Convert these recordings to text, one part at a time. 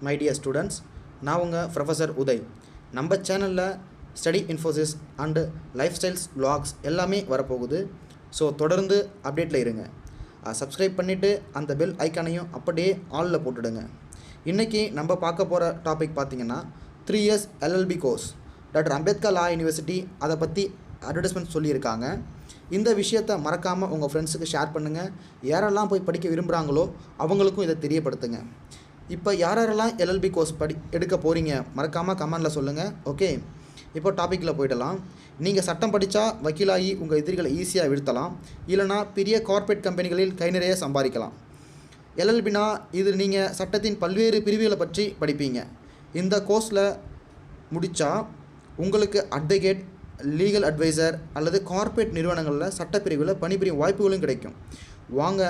My dear students, நான் உங்கள் professor Uday. நம்ம சேனலில் study Infosys and life styles vlogs எல்லாமே வரப்போகுது. ஸோ தொடர்ந்து அப்டேட்டில் இருங்க. சப்ஸ்கிரைப் பண்ணிவிட்டு அந்த பெல் ஐக்கானையும் அப்படியே ஆலில் போட்டுடுங்க. இன்றைக்கி நம்ம பார்க்க போகிற டாபிக் பார்த்திங்கன்னா 3 years LLB course. Doctor Ambedkar law university அதை பற்றி அட்வர்டைஸ்மெண்ட் சொல்லியிருக்காங்க. இந்த விஷயத்தை மறக்காமல் உங்கள் ஃப்ரெண்ட்ஸுக்கு ஷேர் பண்ணுங்கள். யாரெல்லாம் போய் படிக்க விரும்புகிறாங்களோ அவங்களுக்கும் இதை தெரியப்படுத்துங்க. இப்போ யாரெல்லாம் LLB கோர்ஸ் எடுக்க போகிறீங்க மறக்காமல் கமெண்டில் சொல்லுங்கள். ஓகே, இப்போ டாப்பிக்கில் போய்டலாம். நீங்கள் சட்டம் படித்தா வக்கீலாகி உங்கள் எதிரிகளை ஈஸியாக வீழ்த்தலாம், இல்லைனா பெரிய கார்ப்பரேட் கம்பெனிகளில் கை நிறைய சம்பாதிக்கலாம். LLBனா இது நீங்கள் சட்டத்தின் பல்வேறு பிரிவுகளை பற்றி படிப்பீங்க. இந்த கோர்ஸில் முடித்தா உங்களுக்கு அட்வொகேட், லீகல் அட்வைசர் அல்லது கார்ப்பரேட் நிறுவனங்களில் சட்டப்பிரிவில் பணிபுரியும் வாய்ப்புகளும் கிடைக்கும். வாங்க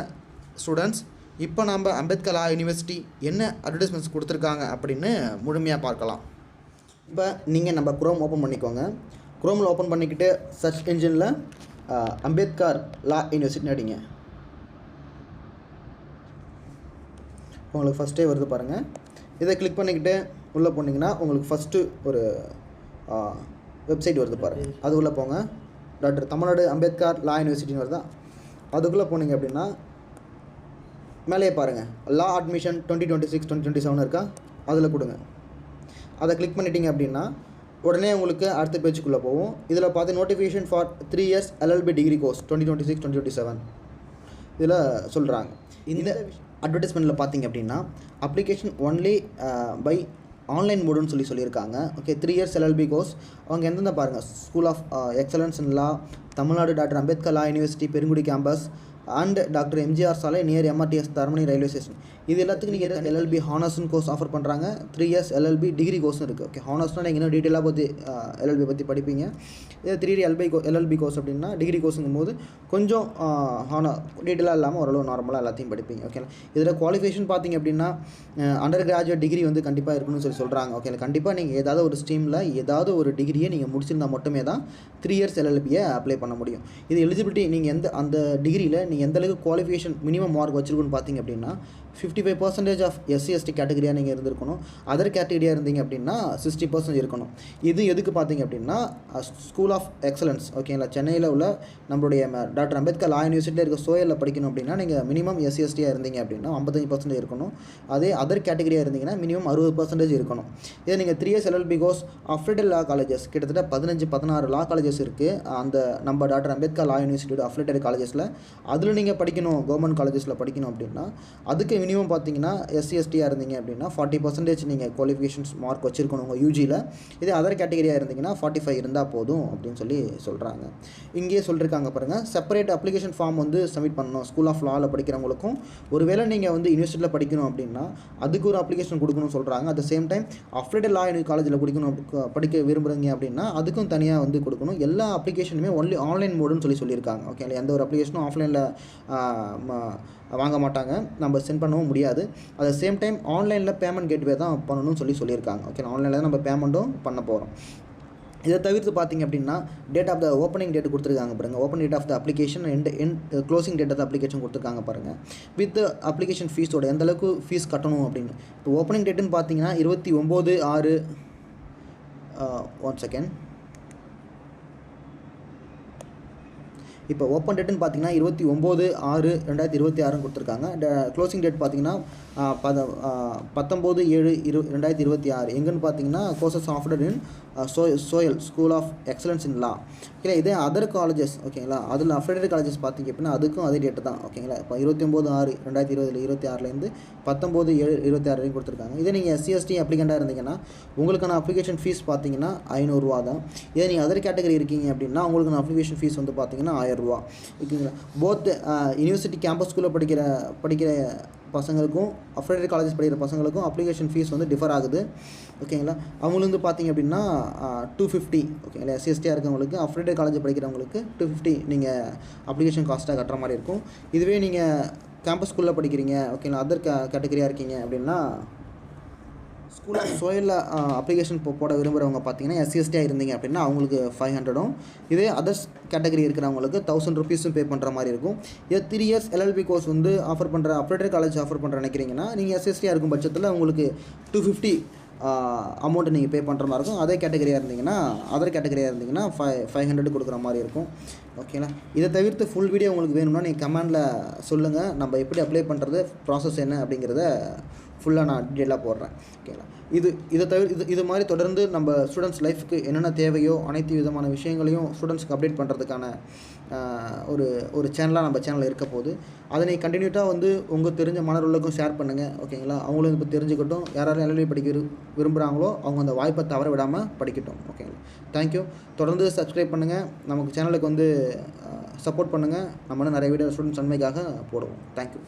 ஸ்டூடெண்ட்ஸ், இப்போ நம்ம அம்பேத்கர் லா யூனிவர்சிட்டி என்ன அட்வர்டைஸ்மெண்ட்ஸ் கொடுத்துருக்காங்க அப்படின்னு முழுமையாக பார்க்கலாம். இப்போ நீங்கள் நம்ம குரோம் ஓப்பன் பண்ணிக்கோங்க. குரோமில் ஓப்பன் பண்ணிக்கிட்டு சர்ச் என்ஜினில் அம்பேத்கர் லா யூனிவர்சிட்டி அடிங்க. உங்களுக்கு ஃபஸ்ட்டே வருது பாருங்கள். இதை கிளிக் பண்ணிக்கிட்டு உள்ளே போனீங்கன்னா உங்களுக்கு ஃபஸ்ட்டு ஒரு வெப்சைட் வருது பாருங்கள். அது உள்ளே போங்க. டாக்டர் தமிழ்நாடு அம்பேத்கர் லா யூனிவர்சிட்டின்னு வருதா, அதுக்குள்ளே போனீங்க அப்படின்னா மேலேயே பாருங்கள் லா அட்மிஷன் 2026 2027 இருக்கா, அதில் கொடுங்க. அதை கிளிக் பண்ணிட்டீங்க அப்படின்னா உடனே உங்களுக்கு அடுத்த பேஜுக்குள்ளே போகும். இதில் பார்த்து notification for 3 years LLB degree course 2026 2027 இதில் சொல்கிறாங்க. இந்த அட்வர்டைஸ்மெண்ட்டில் பார்த்தீங்க அப்படின்னா அப்ளிகேஷன் ஒன்லி பை ஆன்லைன் மோடுன்னு சொல்லியிருக்காங்க. ஓகே, 3 years LLB கோர்ஸ் அவங்க எந்தெந்த பாருங்கள், school of excellence in law, Tamil Nadu doctor Ambedkar law university Perungudi campus and doctor MGR Salai near MRTS Taramani railway station. இது எல்லாத்துக்கும் நீங்கள் LLB ஹானர்ஸ்னு கோர்ஸ் ஆஃபர் பண்ணுறாங்க. 3 years LLB டிகிரி கோர்ஸும் இருக்குது. ஓகே, ஹானர்ஸ்னால் நீங்கள் இன்னும் டீட்டெயிலாக பற்றி LLB பற்றி படிப்பீங்க. இது 3 years LLB கோர்ஸ் அப்படின்னா டிகிரி கோர்ஸுங்கும் போது கொஞ்சம் டீட்டெயிலாக இல்லாமல் ஓரளவு நார்மலாக எல்லாத்தையும் படிப்பீங்க. ஓகே, இதில் குவாலிஃபிகேஷன் பார்த்தீங்க அப்படின்னா அண்டர் கிராஜுவேட் டிகிரி வந்து கண்டிப்பாக இருக்கணும்னு சொல்கிறாங்க. ஓகே, கண்டிப்பாக நீங்கள் ஏதாவது ஒரு ஸ்ட்ரீமில் ஏதாவது ஒரு டிகிரியை நீங்கள் முடிச்சிருந்தால் மட்டுமே தான் 3 years LLBயை அப்ளை பண்ண முடியும். இது எலிஜிபிலிட்டி நீங்கள் அந்த டிகிரியில் நீங்கள் எந்த அளவுக்கு குவாலிஃபிகேஷன் மினிமம் மார்க் வச்சுருக்குன்னு பார்த்தீங்க அப்படின்னா 55% ஆஃப் SC/ST கேட்டகரியாக நீங்கள் இருந்திருக்கணும். அதர் கேட்டகரியாக இருந்தீங்க அப்படின்னா 60% இருக்கணும். இது எதுக்கு பார்த்தீங்க அப்படின்னா ஸ்கூல் ஆஃப் எக்ஸலன்ஸ், ஓகேங்களா, சென்னையில் உள்ள நம்மளுடைய டாக்டர் அம்பேத்கர் லா யூனிவர்சிட்டியில் இருக்க சோயலில் படிக்கணும் அப்படின்னா நீங்கள் மினிமம் SC/STயாக இருந்தீங்க அப்படின்னா 55% இருக்கணும். அதே அதர் கேட்டகரியாக இருந்தீங்கன்னா மினிமம் 60% இருக்கணும். இதே நீங்கள் 3 years LLB கோர்ஸ் அஃபிலேட்டட் லா காலேஜஸ் கிட்டத்தட்ட 15-16 லா காலேஜஸ் இருக்குது. அந்த நம்ம டாக்டர் அம்பேத்கர் லா யூனிவர்சிட்டியோட அஃபிலேட்டட் காலேஜஸில் அதில் நீங்கள் படிக்கணும், கவர்மெண்ட் காலேஜஸில் படிக்கணும் அப்படின்னா அதுக்கு மினிமம் பார்த்தீங்கன்னா SC/STயாக இருந்தீங்க அப்படின்னா 40% நீங்கள் குவாலிஃபிகேஷன்ஸ் மார்க் வச்சுருக்கணும் உங்கள் UGயில். இதே அதர் கேட்டகரியாக இருந்தீங்கன்னா 45 இருந்தால் போதும் அப்படின்னு சொல்கிறாங்க. இங்கேயே சொல்லியிருக்காங்க பாருங்கள், செப்பரேட் அப்ளிகேஷன் ஃபார்ம் வந்து சப்மிட் பண்ணணும். ஸ்கூல் ஆஃப் லாவில் படிக்கிறவங்களுக்கும் ஒருவேளை நீங்கள் வந்து யூனிவர்சிட்டியில் படிக்கணும் அப்படின்னா அதுக்கு ஒரு அப்ளிகேஷன் கொடுக்கணும்னு சொல்கிறாங்க. At the same time affiliated லா காலேஜில் படிக்க விரும்புகிறீங்க அப்படின்னா அதுக்கும் தனியாக வந்து கொடுக்கணும். எல்லா அப்ளிகேஷனுமே ஒன்லி ஆன்லைன் மோடுன்னு சொல்லியிருக்காங்க. ஓகே, எந்த ஒரு அப்ளிகேஷனும் ஆஃப்லைனில் வாங்க மாட்டாங்க, நம்ம சென்ட் பண்ணவும் முடியாது. அட் த சேம் டைம் ஆன்லைனில் பேமெண்ட் கேட்வே தான் பண்ணணும்னு சொல்லியிருக்காங்க. ஓகே, ஆன்லைனில் தான் நம்ம பேமெண்ட்டும் பண்ண போகிறோம். இதை தவிர்த்து பார்த்தீங்க அப்படின்னா date of the opening date கொடுத்துருக்காங்க பாருங்கள். Open date of the application closing date of the application கொடுத்துருக்காங்க பாருங்கள். வித் அப்ளிகேஷன் ஃபீஸோட எந்தளவுக்கு ஃபீஸ் கட்டணும் அப்படின்னு. இப்போ ஓப்பனிங் டேட்டுன்னு பார்த்தீங்கன்னா 29/6 1 செகண்ட். இப்போ ஓப்பன் டேட்டுன்னு பார்த்தீங்கன்னா 29/6/2026 கொடுத்துருக்காங்க. க்ளோசிங் டேட் பார்த்தீங்கன்னா 19/7/2026. எங்கன்னு பார்த்தீங்கன்னா கோர்சஸ் ஆஃப்டர் இன் சோயல் school of excellence in law. Okay, இதே அதர் காலேஜஸ் ஓகேங்களா, அதில் அஃபிலேட்டட் காலேஜஸ் பார்த்தீங்க அப்படின்னா அதுக்கும் அதே டேட்டு தான். ஓகேங்களா, இப்போ 29/6/2026 19/7/2026 வரைக்கும் கொடுத்துருக்காங்க. இதே நீங்கள் SC/ST அப்ளிகண்ட்டாக இருந்தீங்கன்னா உங்களுக்கான அப்ளிகேஷன் ஃபீஸ் பார்த்தீங்கன்னா 500 ரூபா தான். இதே நீங்கள் அதர் கேட்டகரி இருக்கீங்க அப்படின்னா உங்களுக்கான அப்ளிகேஷன் ஃபீஸ் வந்து பார்த்தீங்கன்னா 1000 ரூபா. ஓகேங்களா, போத் யூனிவர்சிட்டி கேம்பஸ் ஸ்கூலில் படிக்கிற பசங்களுக்கும் அஃபிலேட்டட் காலேஜஸ் படிக்கிற பசங்களுக்கும் அப்ளிகேஷன் ஃபீஸ் வந்து டிஃபர் ஆகுது. ஓகேங்களா, அவங்களுக்கு வந்து பார்த்தீங்க அப்படின்னா 250. ஓகேங்களா, SC/STயாக இருக்கவங்களுக்கு அஃபிலேட்டட் காலேஜ் படிக்கிறவங்களுக்கு 250 நீங்கள் அப்ளிகேஷன் காஸ்ட்டாக கட்டுற மாதிரி இருக்கும். இதுவே நீங்கள் கேம்பஸ் ஸ்கூலில் படிக்கிறீங்க, ஓகேங்களா, அதர் கேட்டகரியாக இருக்கீங்க அப்படின்னா ஸ்கூல் ஆஃப் சோயில் அப்ளிகேஷன் போட விரும்புகிறவங்க பார்த்தீங்கன்னா எஸ்சிஎஸ்டியாக இருந்தீங்க அப்படின்னா அவங்களுக்கு 500ம், இதே அதர்ஸ் கேட்டகரி இருக்கிறவங்களுக்கு 1000 ருபீஸும் பே பண்ணுற மாதிரி இருக்கும். இது 3 இயர்ஸ் எல்எல்பி கோர்ஸ் வந்து ஆஃபர் பண்ணுற அப்ரேட்டர் காலேஜ் ஆஃபர் பண்ணுற நினைக்கிறீங்கன்னா நீங்கள் எஸ்சிஎஸ்டியாக இருக்கும் பட்சத்தில் உங்களுக்கு 250 அமௌண்ட்டு நீங்கள் பே பண்ணுற மாதிரி இருக்கும். அதே கேட்டகரியாக இருந்தீங்கன்னா அதர் கேட்டகரியாக இருந்தீங்கன்னா 500 கொடுக்குற மாதிரி இருக்கும். ஓகேங்களா? இதை தவிர்த்து ஃபுல் வீடியோ உங்களுக்கு வேணும்னா நீங்கள் கமெண்டில் சொல்லுங்கள். நம்ம எப்படி அப்ளை பண்ணுறது, ப்ராசஸ் என்ன அப்படிங்கிறத ஃபுல்லாக நான் டீட்டெயிலாக போடுறேன். ஓகேங்களா? இதை தவிர இது மாதிரி தொடர்ந்து நம்ம ஸ்டூடெண்ட்ஸ் லைஃப்க்கு என்னென்ன தேவையோ அனைத்து விதமான விஷயங்களையும் ஸ்டூடெண்ட்ஸ்க்கு அப்டேட் பண்ணுறதுக்கான ஒரு சேனலாக நம்ம சேனலில் இருக்க போகுது. அதனை கண்டினியூட்டாக வந்து உங்கள் தெரிஞ்ச மாணவர்களுக்கும் ஷேர் பண்ணுங்கள். ஓகேங்களா? அவங்களும் இப்போ தெரிஞ்சுக்கட்டும். யாராரும் எல்எல்பி படிக்க விரும்புகிறாங்களோ அவங்க அந்த வாய்ப்பை தவற விடாமல் படிக்கட்டும். ஓகேங்களா? தேங்க்யூ. தொடர்ந்து சப்ஸ்கிரைப் பண்ணுங்கள். நமக்கு சேனலுக்கு வந்து சப்போர்ட் பண்ணுங்கள். நம்ம நிறைய வீடியோ ஸ்டூடெண்ட்ஸ் நன்மைக்காக போடுவோம். தேங்க்யூ.